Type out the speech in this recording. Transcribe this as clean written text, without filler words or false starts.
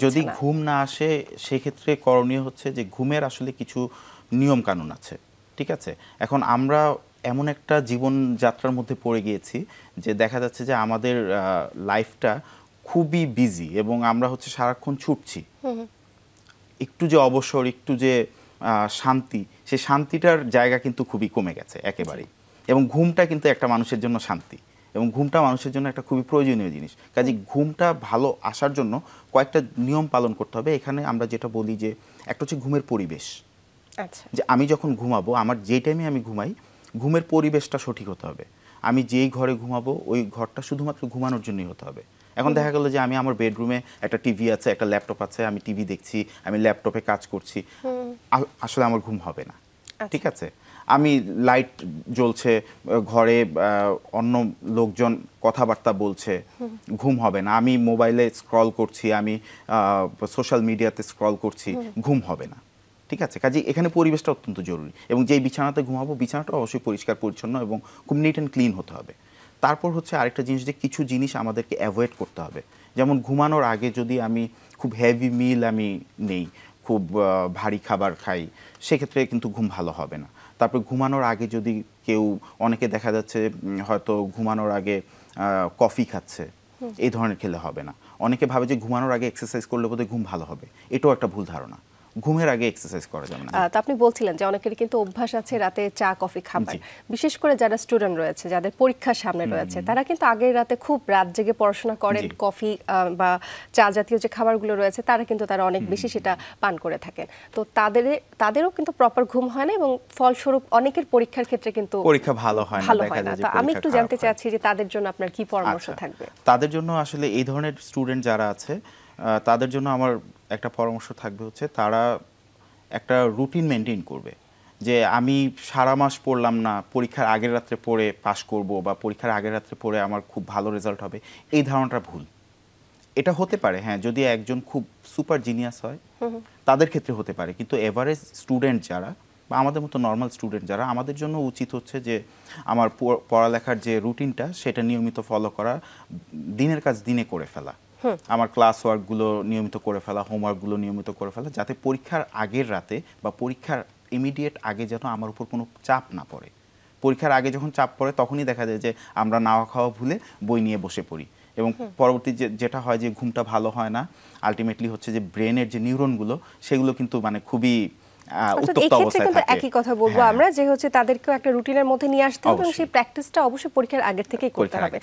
যদি ঘুম না আসে সেক্ষেত্রে করণীয় হচ্ছে যে ঘুমের আসলে কিছু নিয়ম কানুন আছে, ঠিক আছে? এখন আমরা এমন একটা জীবনযাত্রার মধ্যে পড়ে গিয়েছি যে দেখা যাচ্ছে যে আমাদের লাইফটা খুবই বিজি এবং আমরা হচ্ছে সারাক্ষণ ছুটছি। একটু যে অবসর, একটু যে শান্তি, সেই শান্তিটার জায়গা কিন্তু খুবই কমে গেছে একেবারেই। এবং ঘুমটা কিন্তু একটা মানুষের জন্য শান্তি, এবং ঘুমটা মানুষের জন্য একটা খুবই প্রয়োজনীয় জিনিস। কাজে ঘুমটা ভালো আসার জন্য কয়েকটা নিয়ম পালন করতে হবে। এখানে আমরা যেটা বলি যে একটা হচ্ছে ঘুমের পরিবেশ। আচ্ছা, যে আমি যখন ঘুমাবো, আমার যে টাইমে আমি ঘুমাই, ঘুমের পরিবেশটা সঠিক হতে হবে। আমি যেই ঘরে ঘুমাবো ওই ঘরটা শুধুমাত্র ঘুমানোর জন্যই হতে হবে। এখন দেখা গেল যে আমি আমার বেডরুমে একটা টিভি আছে, একটা ল্যাপটপ আছে, আমি টিভি দেখছি, আমি ল্যাপটপে কাজ করছি, আসলে আমার ঘুম হবে না। ঠিক আছে? আমি লাইট জ্বলছে ঘরে, অন্য লোকজন কথাবার্তা বলছে, ঘুম হবে না। আমি মোবাইলে স্ক্রল করছি, আমি সোশ্যাল মিডিয়াতে স্ক্রল করছি, ঘুম হবে না। ঠিক আছে? কাজে এখানে পরিবেশটা অত্যন্ত জরুরি, এবং যেই বিছানাতে ঘুমাবো বিছানাটা অবশ্যই পরিষ্কার পরিচ্ছন্ন এবং খুব নিট অ্যান্ড ক্লিন হতে হবে। তারপর হচ্ছে আরেকটা জিনিস, যে কিছু জিনিস আমাদেরকে অ্যাভয়েড করতে হবে। যেমন ঘুমানোর আগে যদি আমি খুব হেভি মিল আমি নেই, খুব ভারী খাবার খাই, সেক্ষেত্রে কিন্তু ঘুম ভালো হবে না। তারপর ঘুমানোর আগে যদি কেউ, অনেকে দেখা যাচ্ছে হয়তো ঘুমানোর আগে কফি খাচ্ছে, এই ধরনের খেলে হবে না। অনেকে ভাবে যে ঘুমানোর আগে এক্সারসাইজ করলে বোধহয় ঘুম ভালো হবে, এটাও একটা ভুল ধারণা। ঘুমের আগে এক্সারসাইজ করা যাবে না। তো আপনি বলছিলেন যে অনেকেরই কিন্তু অভ্যাস আছে রাতে চা কফি খাবার, বিশেষ করে যারা স্টুডেন্ট রয়েছে, যাদের পরীক্ষার সামনে রয়েছে, তারা কিন্তু আগের রাতে খুব রাত জেগে পড়াশোনা করেন, কফি বা চা জাতীয় যে খাবারগুলো রয়েছে তারা অনেক বেশি সেটা পান করে থাকেন। তো তাদেরও কিন্তু প্রপার ঘুম হয় না, এবং ফলস্বরূপ অনেকের পরীক্ষার ক্ষেত্রে কিন্তু পরীক্ষা ভালো হয় না। তো আমি একটু জানতে চাচ্ছি যে তাদের জন্য আপনার কি পরামর্শ থাকবে? তাদের জন্য আসলে এই ধরনের স্টুডেন্ট যারা আছে, তাদের জন্য আমার একটা পরামর্শ থাকবে হচ্ছে তারা একটা রুটিন মেনটেন করবে। যে আমি সারা মাস পড়লাম না, পরীক্ষার আগের রাত্রে পড়ে পাস করব, বা পরীক্ষার আগের রাত্রে পড়ে আমার খুব ভালো রেজাল্ট হবে, এই ধারণাটা ভুল। এটা হতে পারে, হ্যাঁ, যদি একজন খুব সুপার জিনিয়াস হয় তাদের ক্ষেত্রে হতে পারে, কিন্তু এভারেজ স্টুডেন্ট যারা, বা আমাদের মতো নর্মাল স্টুডেন্ট যারা, আমাদের জন্য উচিত হচ্ছে যে আমার পড়ালেখার যে রুটিনটা সেটা নিয়মিত ফলো করা, দিনের কাজ দিনে করে ফেলা, আমার ক্লাস ওয়ার্কগুলো নিয়মিত করে ফেলা, হোমওয়ার্কগুলো নিয়মিত করে ফেলা, যাতে পরীক্ষার আগের রাতে বা পরীক্ষার ইমিডিয়েট আগে যেন আমার উপর কোনো চাপ না পড়ে। পরীক্ষার আগে যখন চাপ পড়ে তখনই দেখা যায় যে আমরা নাওয়া খাওয়া ভুলে বই নিয়ে বসে পড়ি, এবং পরবর্তী যেটা হয় যে ঘুমটা ভালো হয় না। আলটিমেটলি হচ্ছে যে ব্রেনের যে নিউরনগুলো সেগুলো কিন্তু মানে খুবই উত্তপ্ত অবস্থায় থাকে। একই কথা বলবো আমরা, যে হচ্ছে তাদেরকেও একটা রুটিনের মধ্যে নিয়ে আসতে হবে, এবং সেই প্র্যাকটিসটা অবশ্যই পরীক্ষার আগের থেকেই করতে হবে।